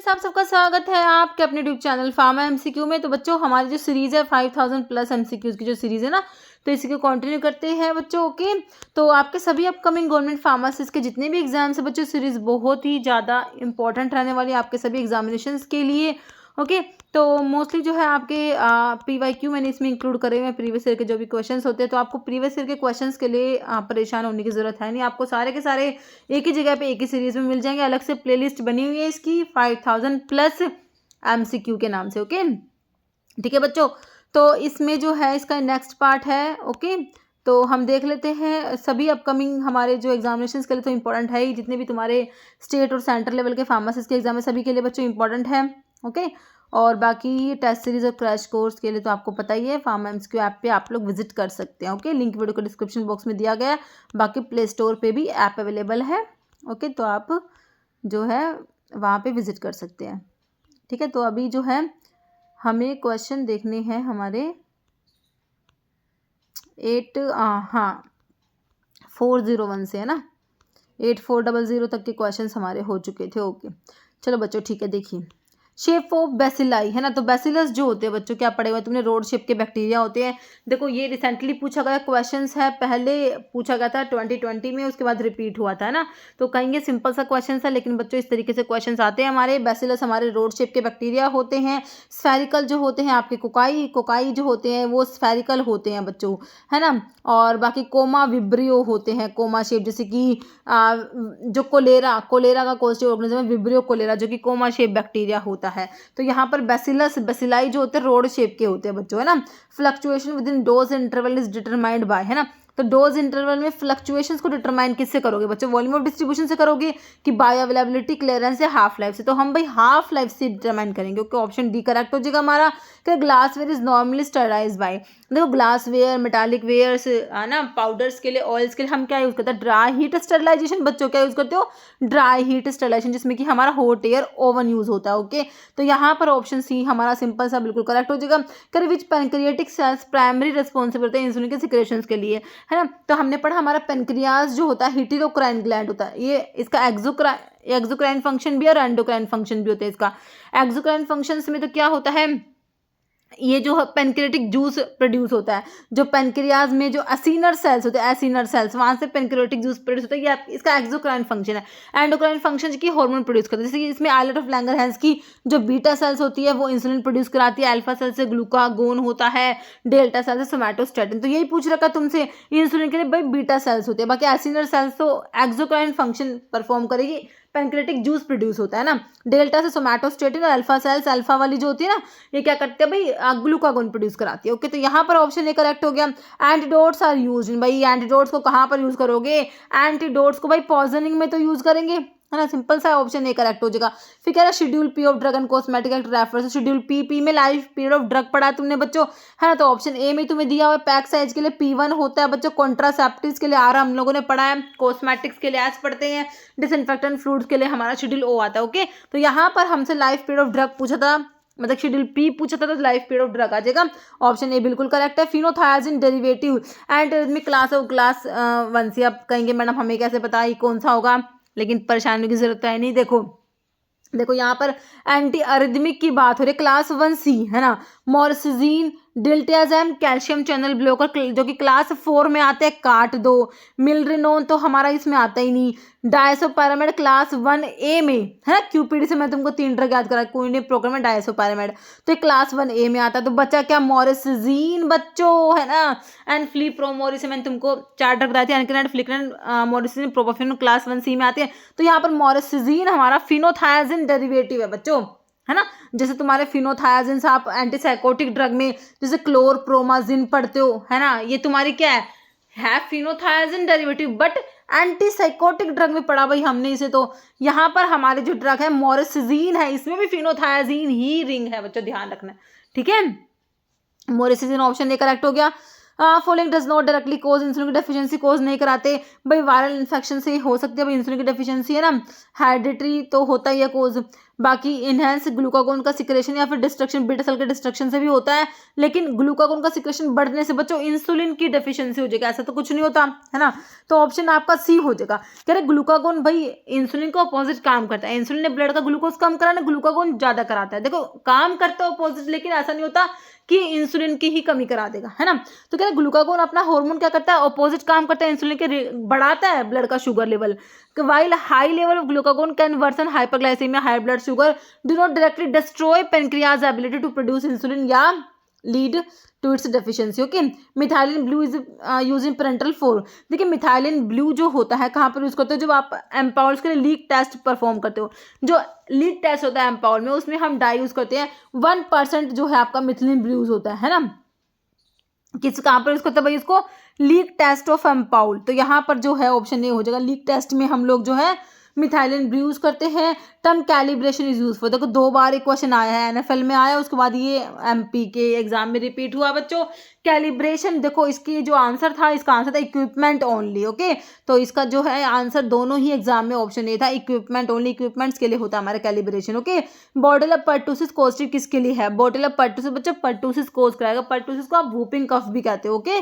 आप सबका स्वागत है आपके अपने यूट्यूब चैनल फार्मा एमसीक्यू में। तो बच्चों हमारी जो सीरीज़ है 5000 प्लस एमसीक्यूज़ की जो सीरीज़ है ना, तो इसी को कंटिन्यू करते हैं बच्चों। ओके, तो आपके सभी अपकमिंग गवर्नमेंट फार्मासिस्ट के जितने भी एग्जाम्स है बच्चों, सीरीज़ बहुत ही ज़्यादा इंपॉर्टेंट रहने वाली है आपके सभी एग्जामिनेशंस के लिए। ओके, तो मोस्टली जो है आपके PYQ मैंने इसमें इंक्लूड करे हुए हैं, प्रीवियस ईयर के जो भी क्वेश्चंस होते हैं। तो आपको प्रीवियस ईयर के क्वेश्चंस के लिए परेशान होने की ज़रूरत है नहीं, आपको सारे के सारे एक ही जगह पे एक ही सीरीज़ में मिल जाएंगे। अलग से प्लेलिस्ट बनी हुई है इसकी 5000 प्लस MCQ के नाम से। ओके, ठीक है बच्चों, तो इसमें जो है इसका नेक्स्ट पार्ट है। ओके, तो हम देख लेते हैं सभी अपकमिंग हमारे जो एग्जामिनेशंस के लिए तो इंपॉर्टेंट है ही, जितने भी तुम्हारे स्टेट और सेंटर लेवल के फार्मासिस्ट के एग्जाम है सभी के लिए बच्चों इंपॉर्टेंट है। ओके, और बाकी टेस्ट सीरीज और क्रैश कोर्स के लिए तो आपको पता ही है, फार्मा एमसीक्यू ऐप पे आप लोग विजिट कर सकते हैं। ओके, लिंक वीडियो को डिस्क्रिप्शन बॉक्स में दिया गया है, बाकी प्ले स्टोर पे भी ऐप अवेलेबल है। ओके, तो आप जो है वहाँ पे विजिट कर सकते हैं। ठीक है, तो अभी जो है हमें क्वेश्चन देखने हैं हमारे 401 से, है ना, 8400 तक के क्वेश्चंस हमारे हो चुके थे। ओके, चलो बच्चों ठीक है, देखिए शेप ऑफ बेसिलाई है ना, तो बेसिलस जो होते हैं बच्चों, क्या पढ़े हुए तुमने, रोड शेप के बैक्टीरिया होते हैं। देखो ये रिसेंटली पूछा गया क्वेश्चंस है, पहले पूछा गया था 2020 में, उसके बाद रिपीट हुआ था, है ना। तो कहेंगे सिंपल सा क्वेश्चन है, लेकिन बच्चों इस तरीके से क्वेश्चन आते हैं हमारे। बेसिलस हमारे रोड शेप के बैक्टीरिया होते हैं, स्फेरिकल जो होते हैं आपके कोकाई जो होते हैं वो स्फेरिकल होते हैं बच्चों, है ना। और बाकी कोमा विब्रियो होते हैं, कोमा शेप, जैसे कि जो कोलेरा का कोस्टिव ऑर्गेनिज्म है विब्रियो कोलेरा, जो कि कोमा शेप बैक्टीरिया होता है। तो यहाँ पर बेसिलाई जो होते हैं रोड शेप के होते हैं बच्चों, है ना। Fluctuation with in dose interval is determined by, है ना। तो डोज इंटरवल में फ्लक्चुएशंस को डिटरमाइन किससे करोगे बच्चों, वॉल्यूम ऑफ डिस्ट्रीब्यूशन से करोगे कि बायो अवेलेबिलिटी, क्लियरेंस या हाफ लाइफ से। तो हम भाई हाफ लाइफ से डिटरमाइन करेंगे। ओके, ऑप्शन डी करेक्ट हो जाएगा हमारा। ग्लासवेयर इज नॉर्मली स्टराइज बाय, देखो ग्लासवेयर, मेटालिक वेयर्स, है ना, पाउडर्स के लिए, ऑयल्स के लिए हम क्या यूज करते हैं, ड्राई हीट स्टरलाइजेशन। बच्चों क्या यूज करते हो, ड्राई हीट स्टरलाइजेशन, जिसमें कि हमारा हॉट एयर ओवन यूज होता है। ओके, तो यहाँ पर ऑप्शन सी हमारा सिंपल सा बिल्कुल करेक्ट हो जाएगा। विच पैनक्रियाटिक सेल्स प्राइमरी रिस्पॉन्सिबल होते हैं इंसुलिन के सिक्रेशंस के लिए, है ना। तो हमने पढ़ा हमारा पेनक्रियाज जो होता है हिटेरोक्राइन ग्लैंड होता है, ये इसका एक्सोक्राइन फंक्शन भी और एंडोक्राइन फंक्शन भी होता है इसका। एक्सोक्राइन फंक्शंस में तो क्या होता है, ये जो पेनक्रियाटिक जूस प्रोड्यूस होता है, जो पेनक्रियाज में जो एसिनर सेल्स होते हैं, एसिनर सेल्स, वहाँ से पेनक्रियाटिक जूस प्रोड्यूस होता है, ये इसका एक्सोक्राइन फंक्शन है। एंडोक्राइन फंक्शन की हार्मोन प्रोड्यूस करते हैं, जैसे कि इसमें आइलेट ऑफ लैंगरहैंस की जो बीटा सेल्स होती है वो इंसुलिन प्रोड्यूस कराती है, अल्फा सेल से ग्लूकागोन होता है, डेल्टा सेल से सोमैटोस्टैटिन। तो यही पूछ रखा तुमसे, इंसुलिन के लिए भाई बीटा सेल्स होती है, बाकी एसिनर सेल्स तो एक्सोक्राइन फंक्शन परफॉर्म करेगी, पेनक्रियाटिक जूस प्रोड्यूस होता है ना। डेल्टा से सोमैटोस्टेटिन और अल्फा सेल्स, अल्फा वाली जो होती है ना, ये क्या करते हैं भाई, ग्लूकागोन प्रोड्यूस कराती है। ओके, तो यहाँ पर ऑप्शन ए करेक्ट हो गया। एंटीडोट्स आर यूज, भाई एंटीडोट्स को कहाँ पर यूज करोगे, एंटीडोट्स को भाई पॉइजनिंग में तो यूज करेंगे, है ना। सिंपल सा ऑप्शन ए करेक्ट हो जाएगा। फिर कह रहा है schedule P of drug and cosmetic act refers, schedule P में लाइफ पीरियड ऑफ ड्रग पढ़ा तुमने बच्चों, है ना। तो ऑप्शन ए में तुम्हें दिया हुआ है, पैक साइज के लिए P1 होता है बच्चों, कॉन्ट्रासेप्टिव्स के लिए आर हम लोगों ने पढ़ा है, कॉस्मेटिक्स के लिए एस पढ़ते हैं, डिसइंफेक्टेंट फ्लूइड्स के लिए हमारा शेड्यूल ओ आता है। ओके, तो यहाँ पर हमसे लाइफ पीरियड ऑफ ड्रग पूछा था, मतलब शेड्यूल पी पूछा था, तो लाइफ पीरियड ऑफ ड्रग आ जाएगा। ऑप्शन ए बिल्कुल करेक्ट है। Phenothiazine derivative and class of class 1 से। आप कहेंगे मैडम हमें कैसे पता है कौन सा होगा, लेकिन परेशानी की जरूरत है नहीं। देखो यहाँ पर एंटी अरिदमिक की बात हो रही है, क्लास 1C, है ना। मोरसिजीन, डिल्टाजैम, कैल्शियम चैनल ब्लॉकर, जो कि क्लास 4 में आते हैं, काट दो। मिलरिनोन तो हमारा इसमें आता ही नहीं। डायसोपारामाइड क्लास 1A में, है ना, QPD से मैं तुमको 3 ड्रग याद करा, कोई ने प्रोग्राम में डायसोपारामाइड, तो क्लास 1A में आता है। तो बचा क्या, मोरसिजीन बच्चों, है ना। एंड फ्लीप्रोमोरी से मैंने तुमको 4 ड्रग बताई थी, एनकिनाइड, फ्लिकनाइड, मोरसिजीन, प्रोपाफेन, क्लास 1C में आते हैं। तो यहाँ पर मोरसिजीन हमारा फिनोथायाजिन डेरिवेटिव है बच्चों, है ना। जैसे तुम्हारे फिनोथायाजिन आप एंटीसाइकोटिक ड्रग में जैसे क्लोरप्रोमाजिन पढ़ते हो, है ना, ये तुम्हारी क्या है phenothiazine derivative, but antipsychotic drug में पढ़ा भाई हमने इसे। तो यहाँ पर हमारे जो ड्रग है मोरसिजीन है, इसमें भी फिनोथायाजिन ही रिंग है बच्चों, ध्यान रखना, ठीक है। मोरसिजीन ऑप्शन ए करेक्ट हो गया। Following does not directly cause insulin की डेफिशिएंसी, कोज नहीं कराते भाई, वायरल इन्फेक्शन से हो सकती है भाई इंसुलिन की डेफिशिएंसी, है ना। हेरिडिटरी तो होता ही है कोज। बाकी इनहेंस ग्लूकागोन का सिक्रेशन या फिर डिस्ट्रक्शन बीटा सेल के डिस्ट्रक्शन से भी होता है, लेकिन ग्लूकागोन का सिक्रेशन बढ़ने से बच्चों इंसुलिन की डेफिशिएंसी हो जाएगी, ऐसा तो कुछ नहीं होता है ना। तो ऑप्शन आपका सी हो जाएगा। कह रहे ग्लूकागोन भाई इंसुलिन का अपोजिट काम करता है, इंसुलिन ने ब्लड का ग्लूकोज कम कराना, ग्लूकागोन ज्यादा कराता है। देखो काम करता है अपोजिट, लेकिन ऐसा नहीं होता कि इंसुलिन की ही कमी करा देगा, है ना। तो कह रहे ग्लूकागोन अपना हार्मोन क्या करता है, अपोजिट काम करता है इंसुलिन के, बढ़ाता है ब्लड का sugar level. while high level of glucagon can worsen hyperglycemia, high blood sugar, do not directly destroy pancreas ability to produce insulin या lead to its deficiency। Okay, methylene blue is using parental 4। देखिए methylene blue जो होता है कहाँ पर use करते हो, जब आप एम्पावर्स के लिए लीक टेस्ट परफॉर्म करते हो, जो लीक टेस्ट होता है एम्पावर में, उसमें हम डाई यूज करते हैं। 1% जो है आपका मिथिलिन ब्लू यूज होता है ना। किस कहाँ पर यूज करते हैं भाई इसको, लीक टेस्ट ऑफ एम्पाउल। तो यहाँ पर जो है ऑप्शन ए हो जाएगा, लीक टेस्ट में हम लोग जो है मिथाइलिन ब्लू यूज करते हैं। टर्म कैलिब्रेशन इज यूजफुल, देखो 2 बार एक क्वेश्चन आया है, एनएफएल में आया, उसके बाद ये एमपी के एग्जाम में रिपीट हुआ बच्चों। कैलिब्रेशन देखो इसकी जो आंसर था, इसका आंसर था इक्विपमेंट ओनली। ओके, तो इसका जो है आंसर दोनों ही एग्जाम में ऑप्शन ए था, इक्विपमेंट ओनली, इक्विपमेंट्स के लिए होता है हमारा calibration. Okay, bottle of pertussis causative किसके लिए है, बॉटल ऑफ पर्टूसिस बच्चों पर्टूसिस कोज कराएगा, पर्टूसिस को आप वूपिंग कफ भी कहते हो। ओके,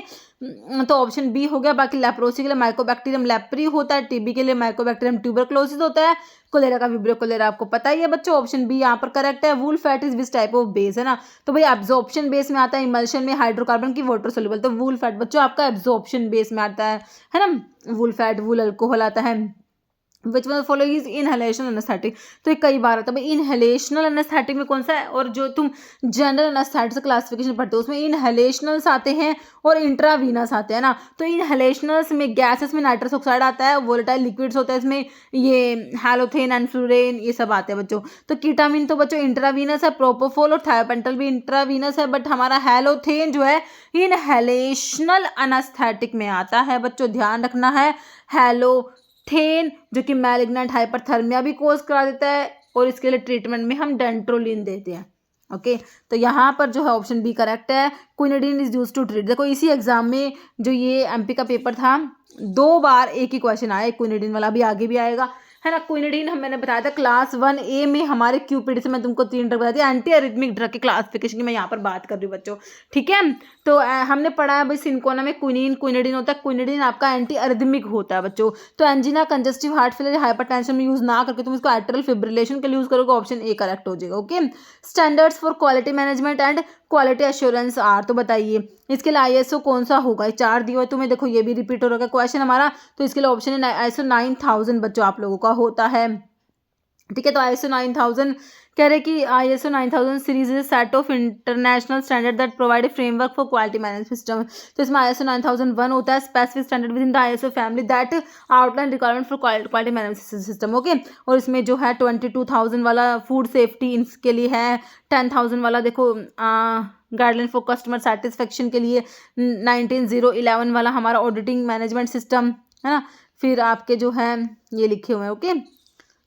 तो ऑप्शन बी हो गया। बाकी लेप्रोसी के लिए माइकोबैक्टीरियम लेप्री होता है, टीबी के लिए माइकोबैक्टीरियम ट्यूबरक्लोसिस होता है, कोलेरा का विब्रियो कोलेरा आपको पता ही है बच्चों, ऑप्शन बी यहाँ पर करेक्ट है। Wool fat is which type of base, है ना। तो भाई एब्जॉर्प्शन बेस में आता है, इमल्शन में हाइड्रोकार्बन की वाटर सोल्यूबल, तो वूल फैट बच्चों आपका एब्जॉर्प्शन बेस में आता है ना। वूल फैट, वूल अल्कोहल आता है। Which one follow is inhalational anaesthetic, तो ये कई बार आता है भाई इनहेलेशनल एनेस्थेटिक में कौन सा है, और जो तुम जनरल एनेस्थेटिक क्लासिफिकेशन पढ़ते हो उसमें इनहेलेशनल्स आते हैं और इंट्रावीनस आते हैं ना। तो इनहेलेशनल्स में गैसेस में नाइट्रस ऑक्साइड आता है, वोलेटाइल लिक्विड्स होता है इसमें, ये हैलोथेन एंड फ्लोरेन ये सब आते हैं बच्चों। तो कीटामिन तो बच्चों इंट्रावीनस है, प्रोपोफोल और थायोपेंटल भी इंट्रावीनस है, बट हमारा हैलोथेन जो है इनहेलेशनल एनेस्थेटिक में आता है बच्चों, ध्यान रखना है। हैलोथेन जो कि मैलिग्नेंट हाइपरथर्मिया भी कोज करा देता है, और इसके लिए ट्रीटमेंट में हम डेंट्रोलिन देते हैं। ओके, तो यहाँ पर जो है ऑप्शन बी करेक्ट है, quinidine is use to treat. देखो इसी एग्जाम में जो ये एमपी का पेपर था 2 बार एक ही क्वेश्चन आया क्विनिडीन वाला, अभी आगे भी आएगा, है ना। क्विनिडीन मैंने बताया था क्लास 1A में हमारे क्यूपीडी से मैं तुमको 3 ड्रग बताती, एंटी अरिथमिक ड्रग के क्लासिफिकेशन की मैं यहाँ पर बात कर रही हूँ बच्चों, ठीक है। तो हमने पढ़ा है भाई सिंकोना में क्विनीन क्विनिडीन होता है, क्विनिडीन आपका एंटी अरिथमिक होता है बच्चों। तो angina, congestive heart failure, hypertension में यूज ना करके तुम इसको एट्रियल फिब्रिलेशन के लिए यूज करोगे, ऑप्शन ए करेक्ट हो जाएगा। Okay, standards for quality management and quality assurance are, तो बताइए इसके लिए आईएसओ कौन सा होगा, 4 दिए हुए तुम्हें, देखो ये भी रिपीट हो रहा है क्वेश्चन हमारा, तो इसके लिए ऑप्शन है आईएसओ 9000 बच्चों आप लोगों का होता है, ठीक है। तो आईएसओ 9000 कह रहे कि ISO 9000 series is set of international standard that provide a framework for quality management system. तो इसमें आईएसओ 9001 होता है specific standard with in the ISO family that outline requirement for quality management system. Okay, और इसमें जो है 22,000 वाला food safety इसके लिए है, 10,000 वाला देखो गाइडलाइन फॉर कस्टमर सेटिस्फेक्शन के लिए, 19011 वाला हमारा ऑडिटिंग मैनेजमेंट सिस्टम, है ना। फिर आपके जो है ये लिखे हुए हैं। ओके,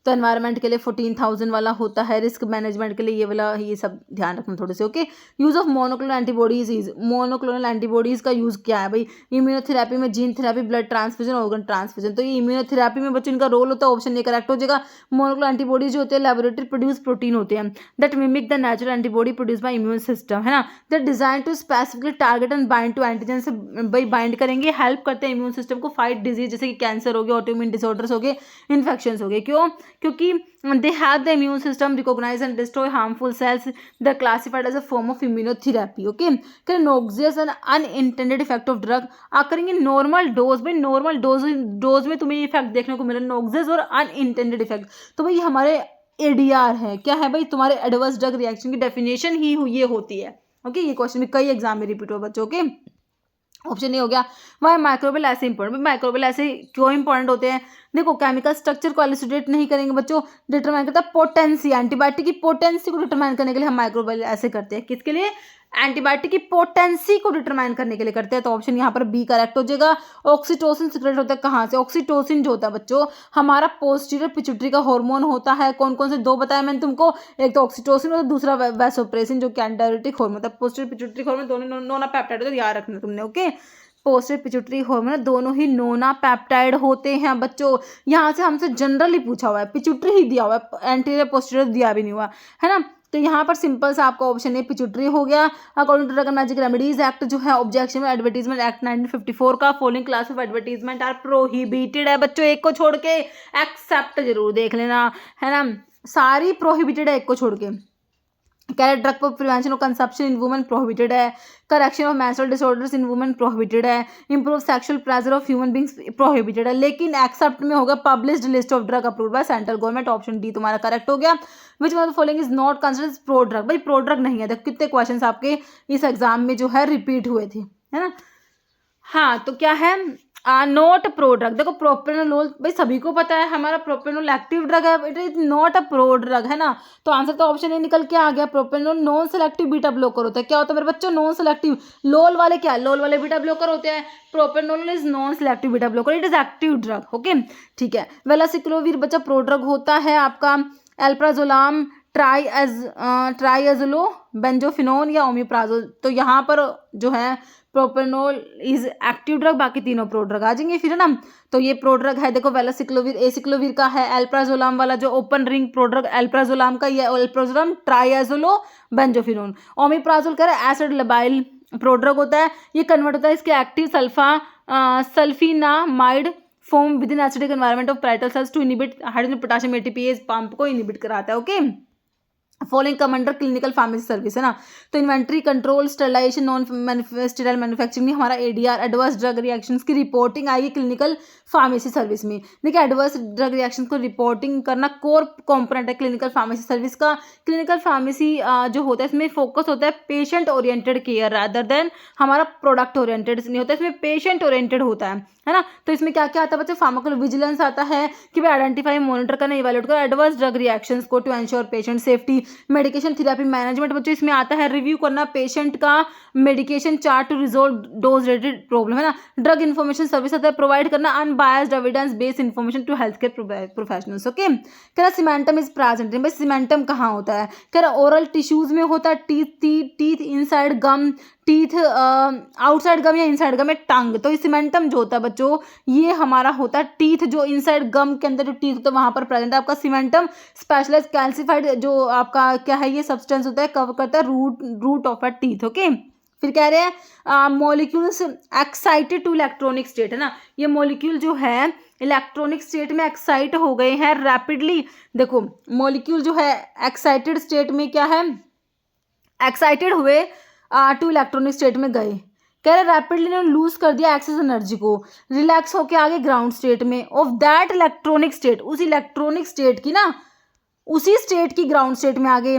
तो एनवायरनमेंट के लिए 14,000 वाला होता है, रिस्क मैनेजमेंट के लिए ये वाला, ये सब ध्यान रखना थोड़े से। Okay, use of monoclonal antibodies is, monoclonal antibodies का यूज क्या है भाई, इम्यूनोथेरेपी में, gene therapy, blood transfusion, organ transfusion. तो ये इम्यूनोथेरेपी में बच्चों इनका रोल होता है, ऑप्शन ए करेक्ट हो जाएगा। मोनोक्लोनल एंटीबॉडीज जो होते हैं लेबोरेटरी प्रोड्यूस प्रोटीन होते हैं that mimic the natural antibody produce by immune system, है ना। That design to specifically target and bind to antigen, से भाई बाइंड करेंगे, हेल्प करते हैं इम्यून सिस्टम को फाइट डिजीज जैसे कि कैंसर हो गया, ऑटोइम्यून डिसऑर्डर्स हो गए, इन्फेक्शन हो गए। क्यों, क्योंकि they have the immune system recognize and destroy harmful cells, they're classified as a form of immunotherapy. Okay, noxious and unintended effect of drug occurring in normal dose, भाई normal dose में तुम्हें effect देखने को मिला, noxious और unintended effect. तो भाई हमारे एडीआर है, क्या है भाई, तुम्हारे एडवर्स ड्रग रिएक्शन की डेफिनेशन ही ये होती है। ओके, ये क्वेश्चन भी कई एग्जाम में रिपीट हुआ बच्चों के। ऑप्शन ये हो गया, वाई माइक्रोबियल ऐसे इंपॉर्टेंट, माइक्रोबियल ऐसे क्यों इंपॉर्टेंट होते हैं, देखो केमिकल स्ट्रक्चर को एलिसिडेट नहीं करेंगे बच्चों, डिटरमाइन करता है पोटेंसी, एंटीबायोटिक की पोटेंसी को डिटरमाइन करने के लिए हम माइक्रोबियल ऐसे करते हैं, किसके लिए, एंटीबायोटिक की पोटेंसी को डिटरमाइन करने के लिए करते हैं। तो ऑप्शन यहाँ पर बी करेक्ट हो जाएगा। ऑक्सीटोसिन सीक्रेट होता है कहाँ से, ऑक्सीटोसिन जो होता है बच्चों हमारा पोस्टीरियर पिट्यूटरी का हार्मोन होता है, कौन कौन से 2 बताया मैंने तुमको, एक तो ऑक्सीटोसिन और दूसरा वैसोप्रेसिन जो कि एंटीडायरेटिक हार्मोन होता है, पोस्टीरियर पिट्यूटरी हार्मोन दोनों नोना पेप्टाइड होता है, याद रखना तुमने। ओके, पोस्टेड पिट्यूटरी हार्मोन दोनों ही नोना पेप्टाइड होते हैं बच्चों। यहाँ से हमसे जनरली पूछा हुआ है, पिट्यूटरी ही दिया हुआ है, एंटीरियर पोस्टीरियर दिया भी नहीं हुआ है ना। तो यहाँ पर सिंपल सा आपका ऑप्शन ए पिट्यूटरी हो गया। According to drug and magic remedies act जो है ऑब्जेक्शन एडवर्टीजमेंट एक्ट 1954 का, following class of advertisement are prohibited है बच्चों, एक को छोड़ के, एक्सेप्ट जरूर देख लेना है ना, सारी प्रोहिबिटेड है एक को छोड़ के। Correct drug for prevention of conception in women prohibited है, correction of menstrual disorders in women prohibited है, improve sexual pleasure of human beings prohibited है। लेकिन एक्सेप्ट में होगा published list of drug approved by central government, option D तुम्हारा correct हो गया। Which one of the following is not considered pro drug, भाई pro drug नहीं है। देखो कितने क्वेश्चन आपके इस एग्जाम में जो है रिपीट हुए थे, है ना। हाँ तो क्या है, नॉट प्रो ड्रग। देखो प्रोपेनोल भाई सभी को पता है हमारा प्रोपेनोल एक्टिव ड्रग है, it is not a pro drug, है ना। तो आंसर तो ऑप्शन ए निकल के आ गया। Propanol non selective beta blocker होता है। क्या होता है मेरे बच्चों, नॉन सेलेक्टिव। लोल वाले क्या, लोल वाले बीटा ब्लॉकर होते हैं, propanol is non selective beta blocker, it is active drug. Okay ठीक है। वेलासिक्लोवीर बच्चा प्रो ड्रग होता है आपका। एल्प्राजोलाम, ट्राइएजोलो, बेंजोफिनोन या ओमिप्राजोल। तो यहाँ पर जो है प्रोपेनोल इज एक्टिव ड्रग, बाकी तीनों प्रो ड्रग आ जाएंगे फिर, है ना। तो ये प्रो ड्रग है। देखो वेलासिक्लोवीर एसिक्लोवीर का है, एल्प्राजोलाम वाला जो ओपन रिंग प्रो ड्रग एल्प्राजोलाम का, ये एल्प्राजोलाम, ट्राइएजोलो, बेंजोफिनोन। ओमिप्राजोल कह रहा है एसिड लबाइल प्रो ड्रग होता है, ये कन्वर्ट होता है इसके active sulfenamide form within acidic environment of parietal cells to inhibit hydrogen potassium ATPase pump को इनहिबिट कराता है। Okay following come under clinical pharmacy service, है ना। तो inventory control, sterilisation, non sterile manufacturing में हमारा एडीआर एडवर्स ड्रग रिएक्शंस की reporting आएगी क्लिनिकल फार्मेसी सर्विस में। देखिए एडवर्स ड्रग रिएक्शंस को रिपोर्टिंग करना कोर कंपोनेंट है क्लिनिकल फार्मेसी सर्विस का। क्लिनिकल फार्मेसी जो होता है इसमें फोकस होता है patient oriented care rather than हमारा प्रोडक्ट ओरिएंटेड नहीं होता, इसमें पेशेंट ओरिएंटेड होता है ना। तो इसमें क्या क्या आता है बच्चे, फार्माकोल विजिलेंस आता है कि भाई आइडेंटिफाई, मॉनिटर करना, इवैल्यूएट करना एडवर्स ड्रग रिएक्शंस को to ensure patient safety. Medication therapy management बच्चों इसमें आता है, रिव्यू करना पेशेंट का medication chart to resolve dose related problem, है ना। ड्रग इन्फॉर्मेशन सर्विस आता है, प्रोवाइड करना unbiased evidence based information to health care professionals. Okay कह रहा सीमेंटम इज प्रेजेंट, भाई सीमेंटम कहाँ होता है, कह रहा ओरल टिश्यूज में होता है, टीथ इनसाइड गम, टीथ आउटसाइड गम या इनसाइड गम में टंग। तो सीमेंटम जो होता है बच्चों ये हमारा होता है टीथ, जो इनसाइड गम के अंदर जो टीथ होता है वहां पर प्रेजेंट है आपका सीमेंटम। स्पेशलाइज कैल्सिफाइड जो आपका क्या है ये सब्सटेंस होता है, कवर करता है root of a teeth. Okay फिर कह रहे हैं molecules excited to electronic state, है ना। ये मॉलिक्यूल जो है इलेक्ट्रॉनिक स्टेट में एक्साइट हो गए हैं रैपिडली। देखो मॉलिक्यूल जो है एक्साइटेड स्टेट में क्या है, एक्साइटेड हुए टू इलेक्ट्रॉनिक स्टेट में गए, कह रहे रैपिडली ने लूज कर दिया एक्सेस एनर्जी को, रिलैक्स होके आगे ग्राउंड स्टेट में ऑफ दैट इलेक्ट्रॉनिक स्टेट, उस इलेक्ट्रॉनिक स्टेट की ना, उसी स्टेट की ग्राउंड स्टेट में आगे।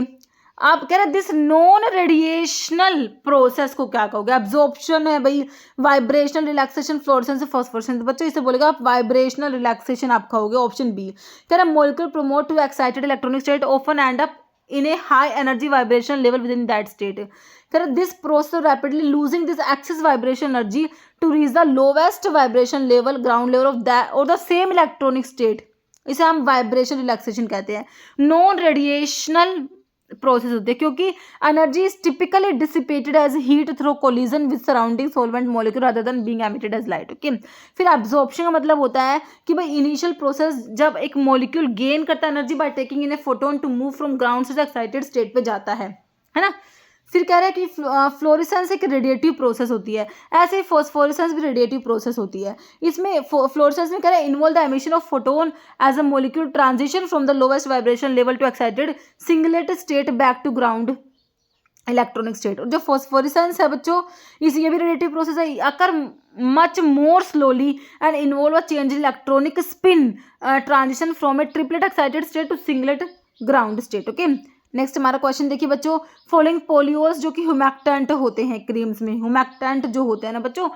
आप कह रहे दिस नॉन रेडिएशनल प्रोसेस को क्या कहोगे, एब्जॉर्प्शन है भाई, वाइब्रेशनल रिलैक्सेशन, फ्लोरेसेंस, फॉस्फोरेसेंस। बच्चों इसे बोलेगा आप वाइब्रेशनल रिलैक्सेशन आप कहोगे, ऑप्शन बी। कह रहा molecule promote to excited electronic state often end up in a high energy vibration level within that state. This process rapidly losing this excess vibration energy to reach the lowest vibration level, ground level of that or the same electronic state. इसे हम vibration relaxation कहते हैं। Non radiational process होते हैं क्योंकि energy is typically dissipated as heat through collision with surrounding solvent molecule rather than being emitted as light. Okay फिर absorption का मतलब होता है कि भाई इनिशियल प्रोसेस जब एक मॉलिक्यूल गेन करता है energy by taking in a photon to move from ground से एक्साइटेड स्टेट पे जाता है ना। फिर कह रहे हैं कि फ्लोरेसेंस एक रेडिएटिव प्रोसेस होती है, ऐसे ही फॉस्फोरेसेंस भी रेडिएटिव प्रोसेस होती है। इसमें फ्लोरेसेंस में कह रहे हैं involve the emission of photon as a molecule transition from the lowest vibration level to excited singlet state back to ground electronic state. और जो फॉस्फोरेसेंस है बच्चों ये भी रेडिएटिव प्रोसेस है, occur much more slowly and involve a change in electronic spin transition from a triplet excited state to singlet ground state. Okay next हमारा question देखिए बच्चों, फॉलोइंग पोलियोस जो कि ह्यूमैक्टेंट होते हैं क्रीम्स में, ह्यूमैक्टेंट जो होते हैं ना बच्चों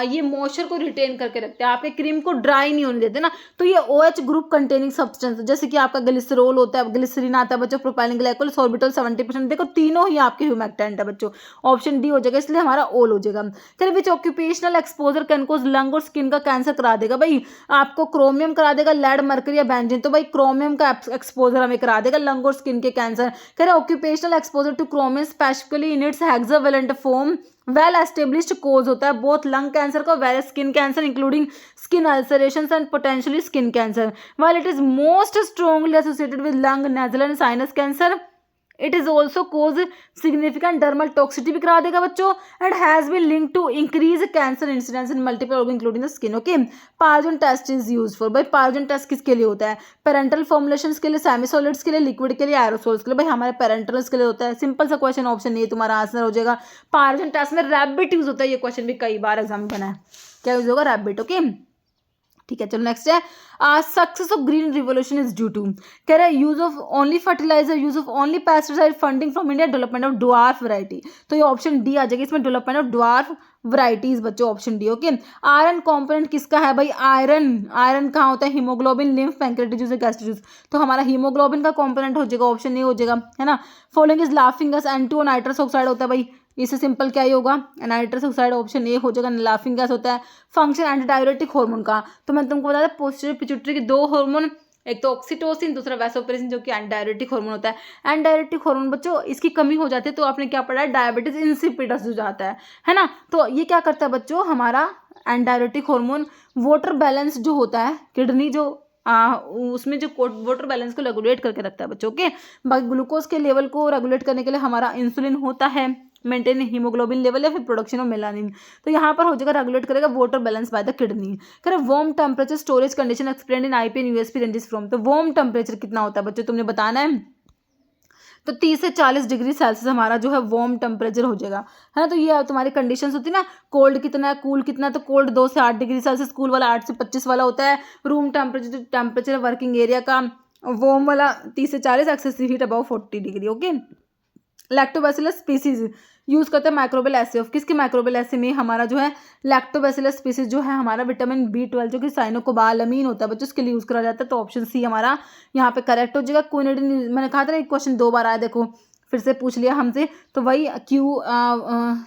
ये मॉइस्चर को रिटेन करके रखते हैं, आपके क्रीम को ड्राई नहीं होने देते ना। तो ये OH ग्रुप कंटेनिंग सब्सटेंस जैसे कि आपका ग्लिसरॉल होता है, ग्लिसरीन आता है बच्चों, प्रोपाइलिन ग्लाइकोल, सॉर्बिटल 70%, देखो तीनों ही आपके ह्यूमैक्टेंट है बच्चों, ऑप्शन डी हो जाएगा, इसलिए हमारा ओल हो जाएगा। फिर which occupational exposure can cause lung और स्किन का कैंसर करा देगा, भाई आपको क्रोमियम करा देगा, लेड, मरकरी या बेंजीन, तो भाई क्रोमियम का एक्सपोजर हमें करा देगा लंग और स्किन के कैंसर। कह रहे occupational exposure to chromium specifically in its hexavalent form well established cause होता है बोथ लंग कैंसर का, well skin cancer including skin ulcerations and potentially skin cancer, while it is most strongly associated with lung, nasal and sinus cancer. It is also cause significant dermal toxicity भी करा देगा बच्चों, and has been linked to increase cancer incidence in multiple organs including the skin. Okay, Parsons test is used for, भाई Parsons test किसके लिए होता है? Parental formulations के लिए, सेमी सॉलिड्स के लिए, लिक्विड के लिए, एरोसोल्स के लिए। भाई हमारे पेरेंटल्स के लिए होता है। सिंपल सा क्वेश्चन, ऑप्शन नहीं, तुम्हारा आंसर हो जाएगा। Parsons टेस्ट में रैबिट यूज होता है। ये क्वेश्चन भी कई बार एग्जाम में बना है, क्या यूज होगा? रैबिट। ओके ठीक है, चलो नेक्स्ट है success of green revolution is due to, कह रहा है use of only fertiliser, use of only pesticide, funding from India, development of dwarf variety. तो ये ऑप्शन डी आ जाएगी इसमें, डेवलपमेंट ऑफ ड्वार्फ वैरायटीज बच्चों, option D. Okay, iron component किसका है भाई? आयरन कहाँ होता है? Haemoglobin, lymph, pancreatic, gastric juice. तो हमारा हीमोग्लोबिन का कंपोनेंट हो जाएगा, ऑप्शन ए हो जाएगा, है ना। Following is laughing gas, N2 nitrous oxide होता है भाई, इससे सिंपल क्या ही होगा? नाइट्रस ऑक्साइड, ऑप्शन ए हो जाएगा। लाफिंग गैस होता है। फंक्शन एंटी डायरेटिक हार्मोन का, तो मैंने तुमको बताया पोस्टीरियर पिट्यूटरी के दो हार्मोन, एक तो ऑक्सीटोसिन, दूसरा वैसोप्रेसिन, जो कि एंटी डायरेटिक हार्मोन होता है। एंटी डायरेटिक हार्मोन बच्चों इसकी कमी हो जाती है तो आपने क्या पढ़ा है? डायबिटीज इंसिपिडस हो जाता है ना। तो ये क्या करता है बच्चों? हमारा anti diuretic hormone water balance जो होता है, किडनी जो उसमें जो वाटर बैलेंस को रेगुलेट करके रखता है बच्चों के। बाकी ग्लूकोज के लेवल को रेगुलेट करने के लिए हमारा इंसुलिन होता है, मेंटेन हीमोग्लोबिन लेवल या फिर प्रोडक्शन ऑफ मेलानिन। तो यहाँ पर हो जाएगा रेगुलेट करेगा water balance by the kidney. करें warm temperature storage condition explained in IP and USP ranges from. तो वार्म टेम्परेचर कितना होता है बच्चों तुमने बताना है। तो 30 से 40 डिग्री सेल्सियस हमारा जो है वार्म टेम्परेचर हो जाएगा, है ना। तो ये तुम्हारी कंडीशंस होती है ना, कोल्ड कितना है, कूल कितना है। तो कोल्ड 2 से 8 डिग्री सेल्सियस, कूल वाला 8 से 25 वाला होता है। रूम टेम्परेचर वर्किंग एरिया का, वार्म वाला 30 से 40, excessive heat above 40 degree. Okay, lactobacillus species use करते हैं माइक्रोबियल एसे ऑफ, किसके माइक्रोबियल एसे में? हमारा जो है लैक्टोबैसिलस स्पीसीज जो है हमारा विटामिन B12 जो कि साइनोकोबालामीन होता है बच्चों, उसके लिए यूज करा जाता है। तो ऑप्शन सी हमारा यहाँ पे करेक्ट हो जाएगा। क्विनिडिन, मैंने कहा था ना एक क्वेश्चन 2 बार आया, देखो फिर से पूछ लिया हमसे। तो वही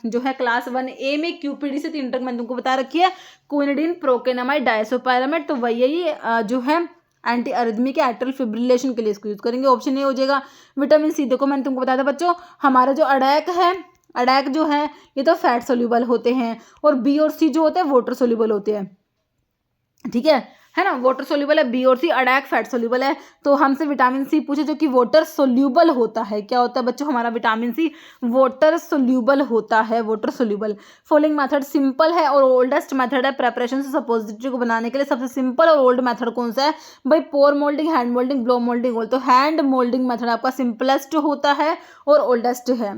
जो है क्लास 1A में QPD से 3 तक मैंने तुमको बता रखी है। Quinidine, procainamide, disopyramide. तो वही जो है एंटी अरिथमिक एट्रल फिब्रिलेशन के लिए इसको यूज करेंगे, ऑप्शन ए हो जाएगा। विटामिन सी, देखो मैंने तुमको बताया था बच्चों, हमारा जो अडैक है, अडैक जो है ये तो फैट सोल्यूबल होते हैं, और बी और सी जो होते हैं वाटर सोल्यूबल होते हैं, ठीक है ना। वाटर सोल्यूबल है बी और सी, अडैक फैट सोल्यूबल है। तो हमसे विटामिन सी पूछे जो कि वाटर सोल्यूबल होता है, क्या होता है बच्चों? हमारा विटामिन सी वाटर सोल्यूबल होता है, water soluble. Following method simple है और ओल्डेस्ट मेथड है प्रेपरेशन से सपोजिटरी को बनाने के लिए। सबसे सिंपल और ओल्ड मेथड कौन सा है भाई? Pour moulding, hand moulding, blow moulding. तो हैंड मोल्डिंग मेथड आपका सिंपलेस्ट होता है और ओल्डेस्ट है।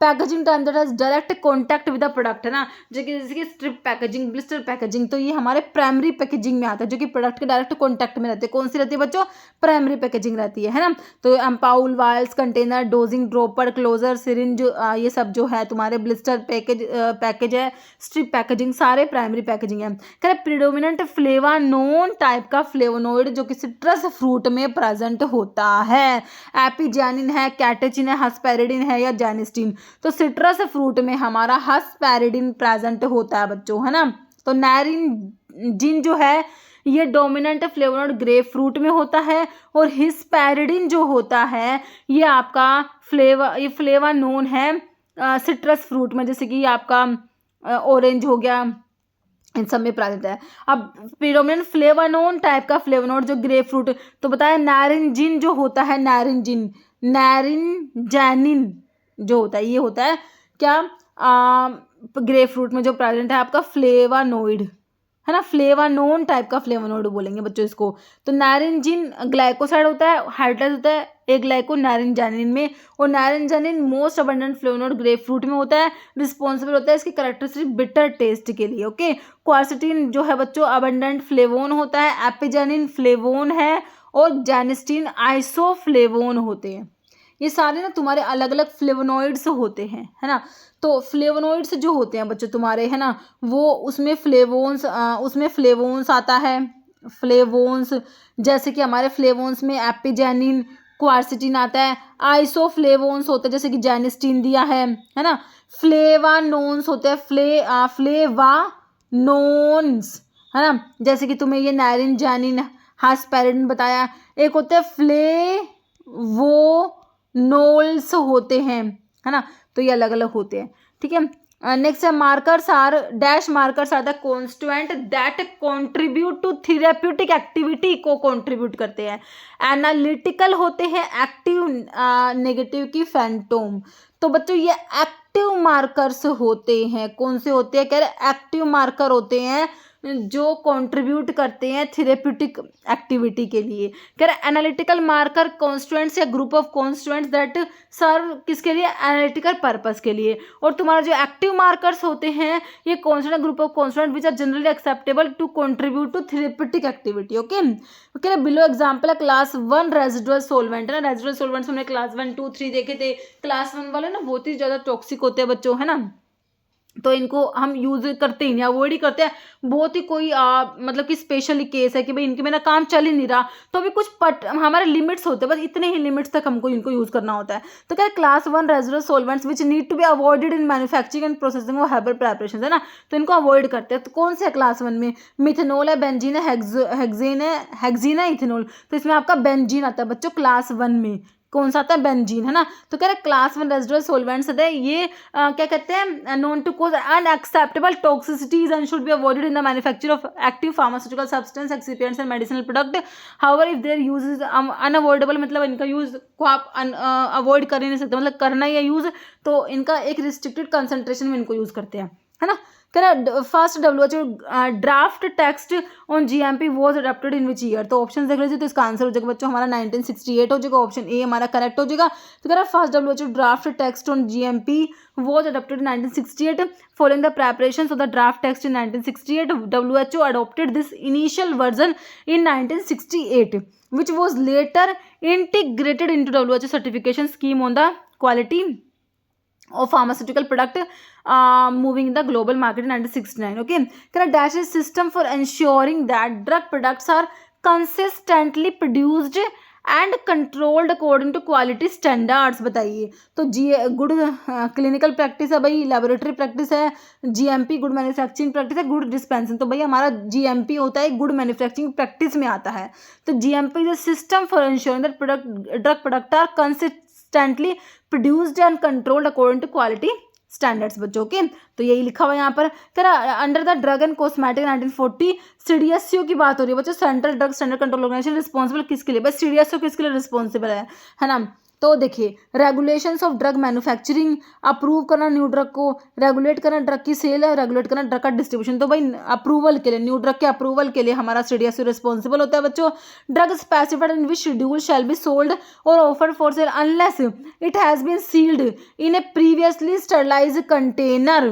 Packaging time that has direct contact with the product, है ना, जो कि जैसे कि स्ट्रिप पैकेजिंग, ब्लिस्टर पैकेजिंग। तो ये हमारे प्राइमरी पैकेजिंग में आता है, जो कि प्रोडक्ट के डायरेक्ट कॉन्टैक्ट में रहते हैं। कौन सी रहती है बच्चों? प्राइमरी पैकेजिंग रहती है ना। तो ampoule, vials, container, dosing, dropper, closure, syringe, ये सब जो है तुम्हारे ब्लिस्टर पैकेज है, स्ट्रिप पैकेजिंग, सारे प्राइमरी पैकेजिंग है। करें प्रिडोमिनेंट फ्लेवानोन टाइप का फ्लेवोनोइड जो कि सिट्रस फ्रूट में प्रेजेंट होता है। एपिजेनिन है, कैटेचिन है, हस्पेरिडिन है या जेनिस्टीन। तो सिट्रस फ्रूट में हमारा हस्पेरिडिन प्रेजेंट होता है बच्चों, है ना। तो नायरिनजिन जो है ये डोमिनेंट फ्लेवोनोइड ग्रेप फ्रूट में होता है, और हिस्पेरिडिन जो होता है ये आपका फ्लेवानोन है सिट्रस फ्रूट में, जैसे कि आपका ऑरेंज हो गया, इन सब में प्रेजेंट है। अब प्रीडोमिनेंट फ्लेवानोन टाइप का फ्लेवोनोइड जो ग्रेप फ्रूट, तो बताया नायरिनजिन जो होता है, नायरिनजेनिन जो होता है, ये होता है क्या? ग्रेप फ्रूट में जो प्रेजेंट है आपका फ्लेवानोइड, है ना। फ्लेवानोन टाइप का फ्लेवानोइड बोलेंगे बच्चों इसको। तो नायरिनजिन ग्लाइकोसाइड होता है, हाइड्राइड होता है एक ग्लाइको नायरिनजेनिन में, और naringenin most abundant flavonoid grapefruit में होता है। रिस्पॉन्सिबल होता है इसकी कैरेक्टरिस्टिक बिटर टेस्ट के लिए। ओके, क्वारसिटीन जो है बच्चों अबंडेंट फ्लेवोन होता है, एपिजेनिन फ्लेवोन है, और जेनिस्टीन आइसोफ्लेवोन होते हैं। ये सारे ना तुम्हारे अलग अलग फ्लेवोनॉइड्स होते हैं, है ना। तो फ्लेवोनॉइड्स जो होते हैं बच्चों तुम्हारे, है ना, वो उसमें फ्लेवोन्स आता है। फ्लेवोन्स जैसे कि हमारे फ्लेवोन्स में एपिजेनिन, क्वारसिटीन आता है। आइसोफ्लेवोन्स होते हैं जैसे कि जेनिस्टीन दिया है ना। फ्लेवानोन्स होते हैं, फ्लेवानोन्स, है ना, जैसे कि तुम्हें ये नायरिनजेनिन, हस्पेरिडिन बताया। एक होते हैं फ्लेवोनोल्स होते हैं, है ना। तो ये अलग अलग होते हैं, ठीक है। नेक्स्ट है markers are dash markers are the constituent that contribute to therapeutic activity को कंट्रीब्यूट करते हैं। एनालिटिकल होते हैं, एक्टिव नेगेटिव की फैंटोम। तो बच्चों ये एक्टिव मार्कर्स होते हैं। कौन से होते हैं? कह रहे एक्टिव मार्कर होते हैं जो कंट्रीब्यूट करते हैं थेरेप्यूटिक एक्टिविटी के लिए। कह रहे एनालिटिकल मार्कर कॉन्स्टिट्यूएंट्स या ग्रुप ऑफ कॉन्स्टिट्यूएंट्स दैट सर्व किसके लिए? एनालिटिकल पर्पस के लिए। और तुम्हारा जो एक्टिव मार्कर्स होते हैं ये constituent group of constituent which are generally acceptable to contribute to therapeutic activity. Okay, कह रहे बिलो एग्जाम्पल है क्लास 1 रेजिडुअल सोलवेंट है ना। रेजिडुअल सोलवेंट्स हमने क्लास 1 2 3 देखे थे। क्लास 1 वाले ना बहुत ही ज्यादा टॉक्सिक होते हैं बच्चों, है ना, तो इनको हम यूज करते ही नहीं, अवॉइड ही करते हैं। बहुत ही कोई मतलब कि स्पेशली केस है कि भाई इनके बिना काम चल ही नहीं रहा, तो अभी कुछ हमारे लिमिट्स होते हैं, बस इतने ही लिमिट्स तक हमको इनको यूज करना होता है। तो क्या class 1 residual solvents which need to be avoided in manufacturing and processing of herbal preparation, है ना, तो इनको अवॉइड करते हैं। तो कौन से है क्लास 1 में? मिथेनॉल है, बेंजीन है, हेक्सीन है, इथेनॉल। तो इसमें आपका बेंजीन आता है बच्चों क्लास 1 में। कौन सा आता है? बेंजीन, है ना। तो कह रहे क्लास 1 रेजिडुअल सॉल्वेंट्स होते हैं ये क्या कहते हैं? Known to cause unacceptable toxicities and should be avoided in the manufacture of active pharmaceutical substance excipients and medicinal product. However if their use is unavoidable, मतलब इनका यूज को आप अवॉइड कर ही नहीं सकते, मतलब करना ही है यूज, तो इनका एक रिस्ट्रिक्टेड कंसंट्रेशन में इनको यूज करते हैं, है ना। First WHO draft text on GMP was adopted in which year? तो ऑप्शन देख लीजिए, तो इसका आंसर हो जाएगा बच्चों हमारा 1968 हो जाएगा। ऑप्शन ए हमारा करेक्ट हो जाएगा। तो कह रहा है first WHO draft text on GMP was adopted in 1968 following the preparation of the draft text in 1968 WHO adopted this initial version in 1968 which was later integrated into WHO certification scheme on the quality of pharmaceutical product moving in the global market in 1969. Okay, there are dash system for ensuring that drug products are consistently produced and controlled according to quality standards. बताइए, तो good clinical practice है भाई, laboratory practice है, GMP good manufacturing practice है, good dispensing. तो भाई हमारा GMP होता है गुड मैन्युफैक्चरिंग प्रैक्टिस में आता है। तो GMP is a system for ensuring that drug product are consistently produced and controlled according to quality standards बच्चों के। तो यही लिखा हुआ है यहाँ पर। कह रहा under the drug and cosmetic 1940 CDSCO की बात हो रही है बच्चों, central drug standard control organisation. Responsible किसके लिए? बस CDSCO किसके लिए रिस्पॉन्सिबल है ना। तो देखिए regulations of drug manufacturing, approve करना न्यू ड्रग को, रेगुलेट करना ड्रग की सेल है, रेगुलेट करना ड्रग का डिस्ट्रीब्यूशन। तो भाई अप्रूवल के लिए, न्यू ड्रग के अप्रूवल के लिए हमारा CDSCO रिस्पॉन्सिबल होता है बच्चों। Drug specified in which schedule shall be sold और offered for sale unless it has been sealed in a previously sterilised container,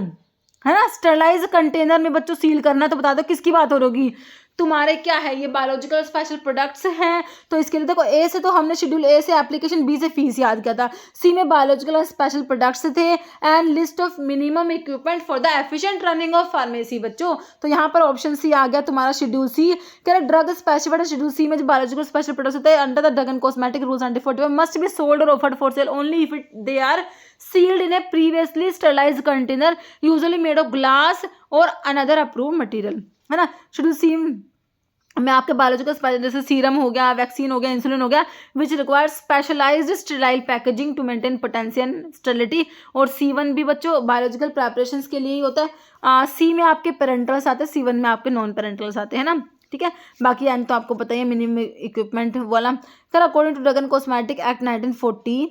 है ना। स्टरलाइज कंटेनर में बच्चों सील करना, तो बता दो किसकी बात हो रही? तुम्हारे क्या है, ये बायोलॉजिकल स्पेशल प्रोडक्ट्स हैं। तो इसके लिए देखो ए से तो हमने शेड्यूल ए से एप्लीकेशन, बी से फीस याद किया था, सी में बायोलॉजिकल और स्पेशल प्रोडक्ट्स थे and list of minimum equipment for the efficient running of pharmacy बच्चों। तो यहाँ पर ऑप्शन सी आ गया तुम्हारा शेड्यूल सी। कह रहे ड्रग स्पेसिफाइड शेड्यूल सी में जो बायोलॉजिकल स्पेशल प्रोडक्ट्स होते हैं under the drug and cosmetic rules 1945 must be sold और offered for sale only if they are sealed in a previously sterilized container usually made of glass or another approved material, है ना। Schedule सी में आपके biological special जैसे serum हो गया, vaccine हो गया, इंसुलिन हो गया, which require specialised sterile packaging to maintain potency and sterility. और C1 भी बच्चों बायोलॉजिकल प्रिपरेशंस के लिए ही होता है। सी में आपके पेरेंटल्स आते हैं, C1 में आपके नॉन पेरेंटल्स आते हैं ना, ठीक है। बाकी एंड तो आपको पता ही है मिनिमम इक्विपमेंट वाला। Sir according to drug and cosmetic act 1940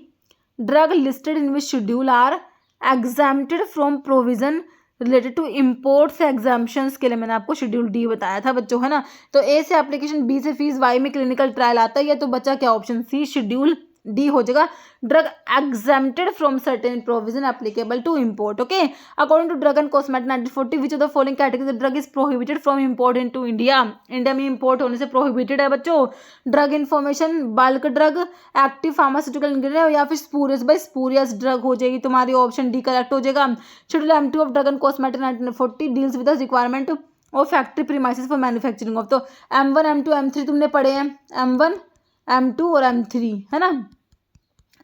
drug listed in which schedule are exempted from provision related to imports exemptions के लिए मैंने आपको शेड्यूल डी बताया था बच्चों, है ना। तो ए से एप्लीकेशन, बी से फीस, वाई में क्लिनिकल ट्रायल आता है, तो बच्चा क्या ऑप्शन सी शेड्यूल डी हो जाएगा। Drug exempted from certain provision applicable to import. Okay, according to drug and cosmetic 1940 which of the following category drug is prohibited from import into India. India में import होने से prohibited है बच्चों। Drug information, bulk drug, active pharmaceutical ingredient या फिर spurious. भाई spurious drug हो जाएगी तुम्हारी, ऑप्शन डी करेक्ट हो जाएगा। Schedule M2 of drug and cosmetic 1940 deals with the requirement of factory premises for manufacturing of. तो M1 M2 M3 तुमने पढ़े हैं, M1 M2 और M3, है ना।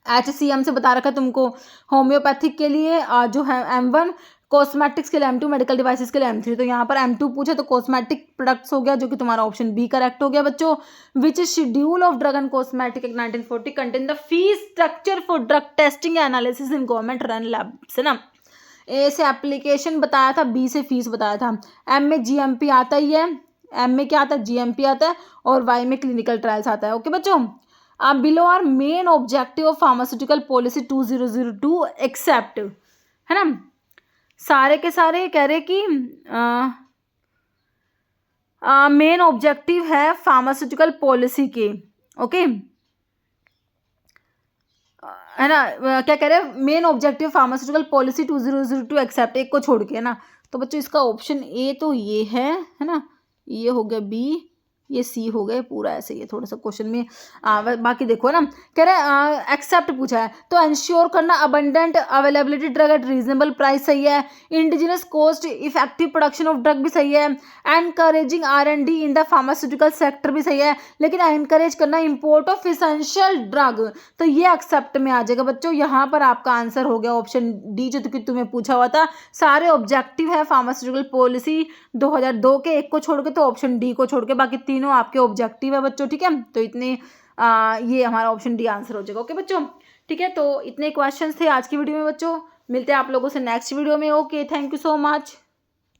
HCM से बता रखा है तुमको होम्योपैथिक के लिए जो है M1, कॉस्मेटिक्स के लिए M2, मेडिकल डिवाइसेस के लिए M3। तो यहाँ पर M2 पूछे तो कॉस्मेटिक प्रोडक्ट्स हो गया, जो कि तुम्हारा ऑप्शन बी करेक्ट हो गया बच्चों। Which schedule of drug and cosmetic act 1940 contain the fees structure for drug testing analysis in government run labs, है ना। ए से एप्लीकेशन बताया था, बी से फीस बताया था। एम में जीएमपी आता ही है, एम में क्या आता है, जीएमपी आता है, और वाई में क्लिनिकल ट्रायल्स आता है। ओके बच्चों, below are main objective of pharmaceutical policy 2002 except, है ना, सारे के सारे कह रहे कि मेन ऑब्जेक्टिव है फार्मास्यूटिकल पॉलिसी के, ओके, है ना, क्या कह रहे हैं, main objective pharmaceutical policy 2002 except, एक को छोड़ के, है ना। तो बच्चों इसका ऑप्शन ए तो ये है ना, ये हो गया बी, ये सी हो गए, पूरा ऐसे ही है, थोड़ा सा क्वेश्चन में बाकी देखो ना, कह रहे एक्सेप्ट पूछा है तो इंश्योर करना abundant availability drug eight reasonable price सही है, indigenous cost effective production of drug भी सही है, encouraging R&D in the pharmaceutical sector भी सही है, लेकिन एनकरेज करना इम्पोर्ट ऑफ इसेंशियल ड्रग, तो ये एक्सेप्ट में आ जाएगा बच्चों। यहाँ पर आपका आंसर हो गया ऑप्शन डी, जो कि तुम्हें पूछा हुआ था। सारे ऑब्जेक्टिव है फार्मास्यूटिकल पॉलिसी 2002 के, एक को छोड़ के, तो ऑप्शन डी को छोड़ के बाकी तीनों आपके ऑब्जेक्टिव है बच्चों, ठीक है। तो इतने ये हमारा ऑप्शन डी आंसर हो जाएगा। ओके बच्चों, ठीक है, तो इतने क्वेश्चंस थे आज की वीडियो में बच्चों, मिलते हैं आप लोगों से नेक्स्ट वीडियो में। Okay, thank you so much.